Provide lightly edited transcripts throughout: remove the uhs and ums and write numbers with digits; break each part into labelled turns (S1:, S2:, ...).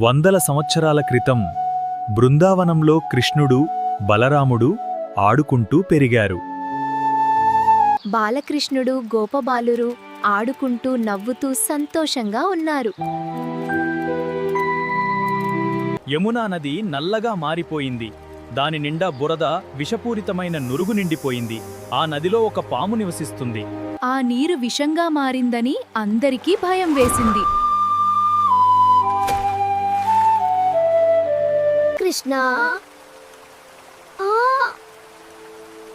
S1: వందల సంవత్సరాల క్రితం బృందావనంలో కృష్ణుడు బలరాముడు ఆడుకుంటూ పెరిగారు.
S2: బాలకృష్ణుడు గోపబాలురు ఆడుకుంటూ నవ్వుతూ సంతోషంగా ఉన్నారు.
S1: యమునా నది నల్లగా మారిపోయింది. దాని నిండా బురద, విషపూరితమైన నురుగు నిండిపోయింది. ఆ నదిలో ఒక పాము నివసిస్తుంది.
S2: ఆ నీరు విషంగా మారిందని అందరికీ భయం వేసింది.
S3: కృష్ణ,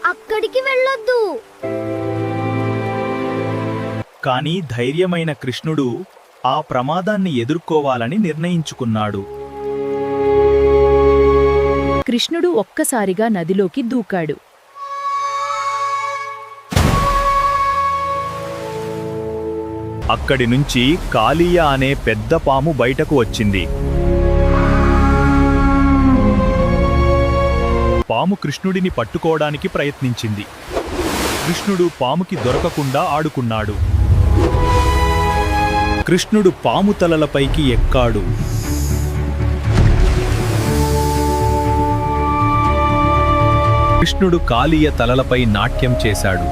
S3: అక్కడికి వెళ్ళొద్దు.
S1: కాని ధైర్యమైన కృష్ణుడు ఆ ప్రమాదాన్ని ఎదుర్కోవాలని నిర్ణయించుకున్నాడు.
S2: కృష్ణుడు ఒక్కసారిగా నదిలోకి దూకాడు.
S1: అక్కడి నుంచి కాళీయ అనే పెద్ద పాము బయటకు వచ్చింది. పాము కృష్ణుడిని పట్టుకోవడానికి ప్రయత్నించింది. కృష్ణుడు పాముకి దొరకకుండా ఆడుకున్నాడు. కృష్ణుడు పాము తలలపైకి ఎక్కాడు. కృష్ణుడు కాళీయ తలలపై నాట్యం చేశాడు.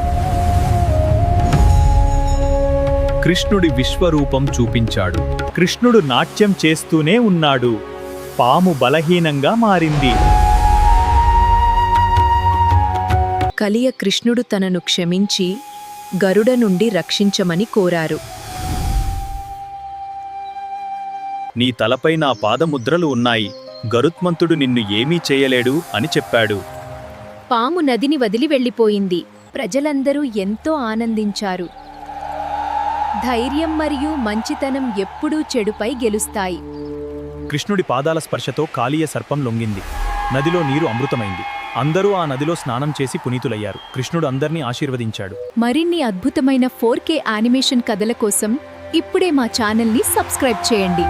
S1: కృష్ణుడి విశ్వరూపం చూపించాడు. కృష్ణుడు నాట్యం చేస్తూనే ఉన్నాడు. పాము బలహీనంగా మారింది.
S2: కలియ కృష్ణుడు తనను క్షమించి గరుడ నుండి రక్షించమని కోరారు.
S1: నీ తలపై నా పాదముద్రలు ఉన్నాయి. గరుత్మంతుడు నిన్ను ఏమీ చేయలేడు అని చెప్పాడు.
S2: పాము నదిని వదిలి వెళ్ళిపోయింది. ప్రజలందరూ ఎంతో ఆనందించారు. ధైర్యం మరియు మంచితనం ఎప్పుడూ చెడుపై గెలుస్తాయి.
S1: కృష్ణుడి పాదాల స్పర్శతో కాళీయ సర్పం లొంగింది. నదిలో నీరు అమృతమైంది. అందరూ ఆ నదిలో స్నానం చేసి పునీతులయ్యారు. కృష్ణుడు అందర్నీ ఆశీర్వదించాడు.
S2: మరిన్ని అద్భుతమైన 4K యానిమేషన్ కథల కోసం ఇప్పుడే మా ఛానల్ని సబ్స్క్రైబ్ చేయండి.